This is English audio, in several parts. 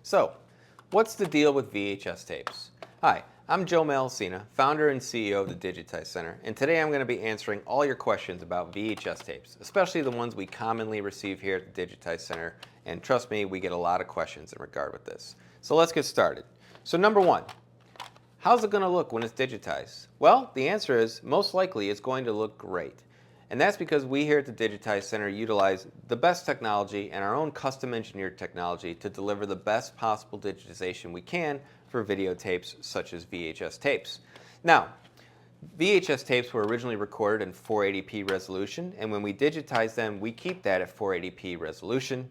So, what's the deal with VHS tapes? Hi, I'm Joe Malacina, founder and CEO of the Digitize Center, and today I'm going to be answering all your questions about VHS tapes, especially the ones we commonly receive here at the Digitize Center, and trust me, we get a lot of questions in regard with this. So let's get started. So number one, how's it going to look when it's digitized? Well, the answer is most likely it's going to look great. And that's because we here at the Digitize Center utilize the best technology and our own custom engineered technology to deliver the best possible digitization we can for videotapes such as VHS tapes. Now, VHS tapes were originally recorded in 480p resolution, and when we digitize them, we keep that at 480p resolution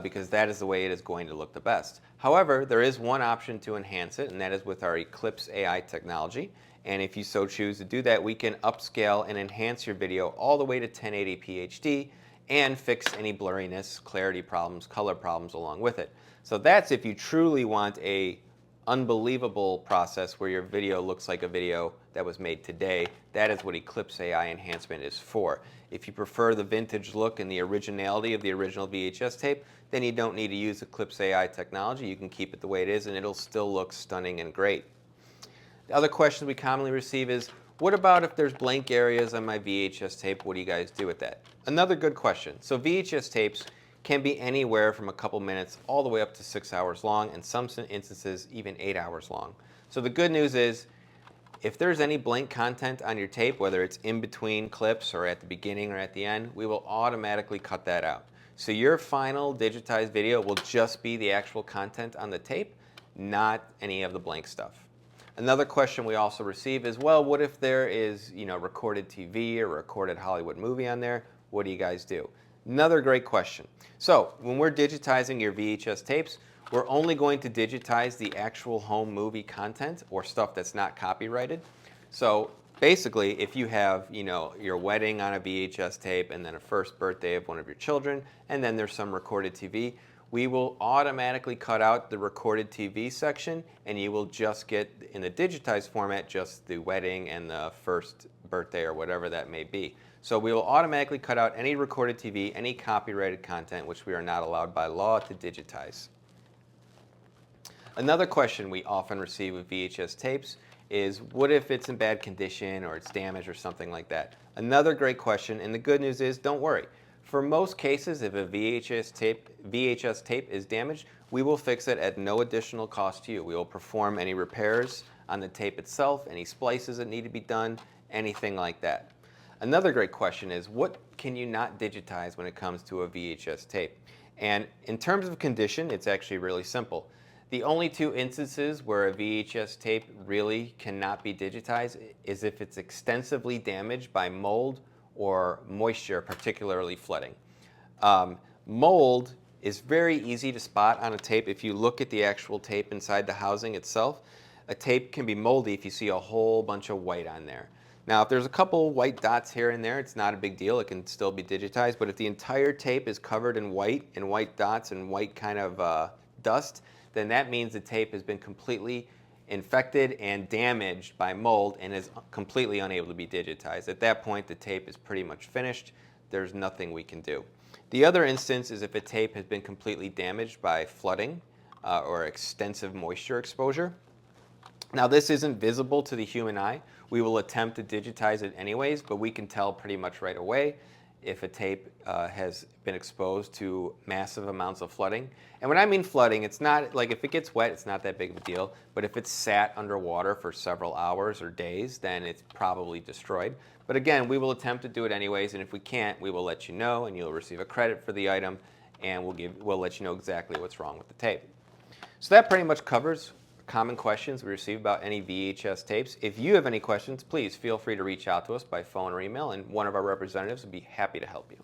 because that is the way it is going to look the best. However, there is one option to enhance it, and that is with our Eclipse AI technology. And if you so choose to do that, we can upscale and enhance your video all the way to 1080p HD and fix any blurriness, clarity problems, color problems along with it. So that's if you truly want a unbelievable process where your video looks like a video that was made today. That is what Eclipse AI enhancement is for. If you prefer the vintage look and the originality of the original VHS tape, then you don't need to use Eclipse AI technology. You can keep it the way it is and it'll still look stunning and great. The other question we commonly receive is, what about if there's blank areas on my VHS tape? What do you guys do with that? Another good question. So VHS tapes can be anywhere from a couple minutes all the way up to 6 hours long, and some instances even 8 hours long. So the good news is, if there's any blank content on your tape, whether it's in between clips or at the beginning or at the end, we will automatically cut that out. So your final digitized video will just be the actual content on the tape, not any of the blank stuff. Another question we also receive is, well, what if there is, recorded TV or recorded Hollywood movie on there? What do you guys do? Another great question. So when we're digitizing your VHS tapes, we're only going to digitize the actual home movie content or stuff that's not copyrighted. So basically, if you have, your wedding on a VHS tape and then a first birthday of one of your children, and then there's some recorded TV, we will automatically cut out the recorded TV section, and you will just get, in the digitized format, just the wedding and the first birthday or whatever that may be. So we will automatically cut out any recorded TV, any copyrighted content, which we are not allowed by law to digitize. Another question we often receive with VHS tapes is, what if it's in bad condition or it's damaged or something like that? Another great question, and the good news is, don't worry. For most cases, if a VHS tape is damaged, we will fix it at no additional cost to you. We will perform any repairs on the tape itself, any splices that need to be done, anything like that. Another great question is, what can you not digitize when it comes to a VHS tape? And in terms of condition, it's actually really simple. The only two instances where a VHS tape really cannot be digitized is if it's extensively damaged by mold or moisture, particularly flooding. Mold is very easy to spot on a tape. If you look at the actual tape inside the housing itself, a tape can be moldy if you see a whole bunch of white on there. Now, if there's a couple white dots here and there, it's not a big deal. It can still be digitized. But if the entire tape is covered in white dots and white kind of dust, then that means the tape has been completely infected and damaged by mold and is completely unable to be digitized. At that point, the tape is pretty much finished. There's nothing we can do. The other instance is if a tape has been completely damaged by flooding or extensive moisture exposure. Now, this isn't visible to the human eye. We will attempt to digitize it anyways, but we can tell pretty much right away if a tape has been exposed to massive amounts of flooding. And when I mean flooding, it's not like if it gets wet, it's not that big of a deal. But if it's sat underwater for several hours or days, then it's probably destroyed. But again, we will attempt to do it anyways, and if we can't, we will let you know, and you'll receive a credit for the item, and we'll let you know exactly what's wrong with the tape. So that pretty much covers common questions we receive about any VHS tapes. If you have any questions, please feel free to reach out to us by phone or email, and one of our representatives would be happy to help you.